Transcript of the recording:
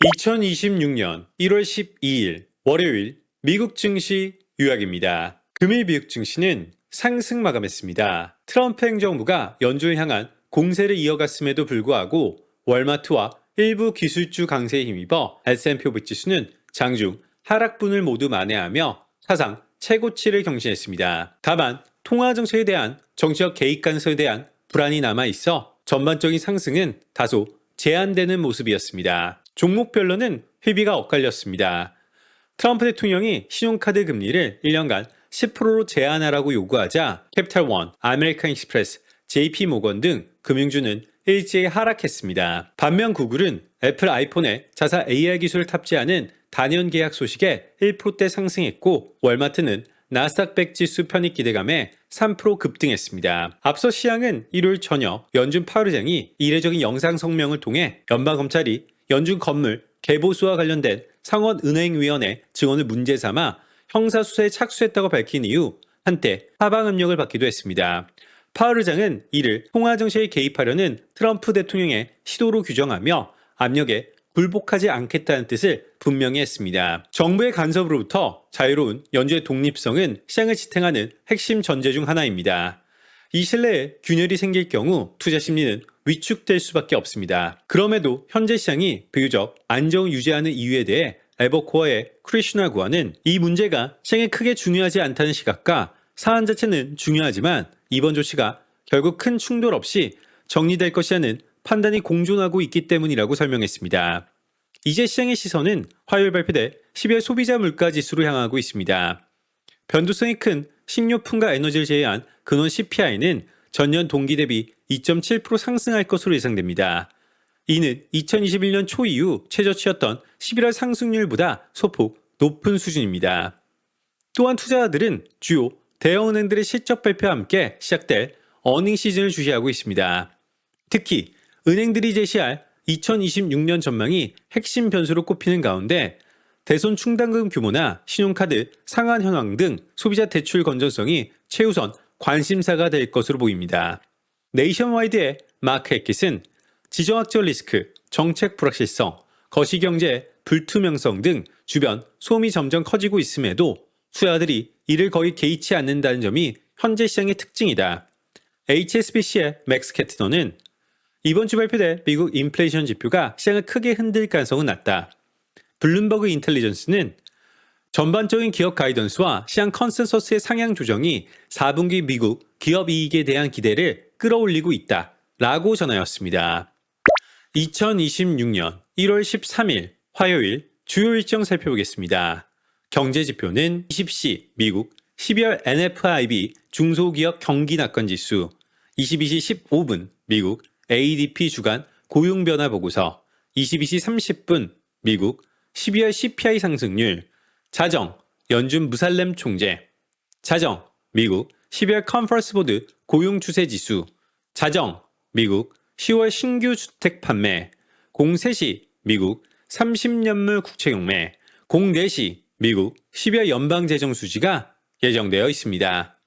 2026년 1월 12일 월요일 미국 증시 요약입니다. 금일 미국 증시는 상승 마감했습니다. 트럼프 행정부가 연준을 향한 공세를 이어갔음에도 불구하고 월마트와 일부 기술주 강세에 힘입어 S&P 500 지수는 장중 하락분을 모두 만회하며 사상 최고치를 경신했습니다. 다만 통화 정책에 대한 정치적 개입 가능성에 대한 불안이 남아있어 전반적인 상승은 다소 제한되는 모습이었습니다. 종목별로는 회비가 엇갈렸습니다. 트럼프 대통령이 신용카드 금리를 1년간 10%로 제한하라고 요구하자 캐피탈원, 아메리칸 익스프레스, JP모건 등 금융주는 일제히 하락했습니다. 반면 구글은 애플 아이폰에 자사 AI 기술을 탑재하는 단연 계약 소식에 1%대 상승했고 월마트는 나스닥 100 지수 편입 기대감에 3% 급등했습니다. 앞서 시장은 일요일 저녁 연준 파월 의장이 이례적인 영상 성명을 통해 연방검찰이 연준 건물 개보수와 관련된 상원은행위원회 증언을 문제 삼아 형사수사에 착수했다고 밝힌 이후 한때 하방 압력을 받기도 했습니다. 파월 의장은 이를 통화정책에 개입하려는 트럼프 대통령의 시도로 규정하며 압력에 굴복하지 않겠다는 뜻을 분명히 했습니다. 정부의 간섭으로부터 자유로운 연준의 독립성은 시장을 지탱하는 핵심 전제 중 하나입니다. 이 신뢰에 균열이 생길 경우 투자 심리는 위축될 수밖에 없습니다. 그럼에도 현재 시장이 비교적 안정을 유지하는 이유에 대해 에버코어의 크리슈나 구와는 이 문제가 시장에 크게 중요하지 않다는 시각과 사안 자체는 중요하지만 이번 조치가 결국 큰 충돌 없이 정리될 것이라는 판단이 공존하고 있기 때문이라고 설명했습니다. 이제 시장의 시선은 화요일 발표될 12월 소비자 물가 지수로 향하고 있습니다. 변동성이 큰 식료품과 에너지를 제외한 근원 CPI는 전년 동기 대비 2.7% 상승할 것으로 예상됩니다. 이는 2021년 초 이후 최저치였던 11월 상승률보다 소폭 높은 수준입니다. 또한 투자자들은 주요 대형은행들의 실적 발표와 함께 시작될 어닝 시즌을 주시하고 있습니다. 특히 은행들이 제시할 2026년 전망이 핵심 변수로 꼽히는 가운데 대손 충당금 규모나 신용카드 상한 현황 등 소비자 대출 건전성이 최우선 관심사가 될 것으로 보입니다. 네이션와이드의 마크 해킷은 지정학적 리스크, 정책 불확실성, 거시경제 불투명성 등 주변 소음이 점점 커지고 있음에도 투자자들이 이를 거의 개의치 않는다는 점이 현재 시장의 특징이다. HSBC의 맥스 캐트너는 이번 주 발표될 미국 인플레이션 지표가 시장을 크게 흔들 가능성은 낮다. 블룸버그 인텔리전스는 전반적인 기업 가이던스와 시장 컨센서스의 상향 조정이 4분기 미국 기업 이익에 대한 기대를 끌어올리고 있다. 라고 전하였습니다. 2026년 1월 13일 화요일 주요 일정 살펴보겠습니다. 경제지표는 20시 미국 12월 NFIB 중소기업 경기낙관지수, 22시 15분 미국 ADP 주간 고용변화 보고서, 22시 30분 미국 12월 CPI 상승률, 자정 연준 무살렘 총재, 자정 미국 12월 컨퍼런스 보드 고용 추세 지수, 자정 미국 10월 신규 주택 판매, 03시 미국 30년물 국채 경매, 04시 미국 12월 연방 재정 수지가 예정되어 있습니다.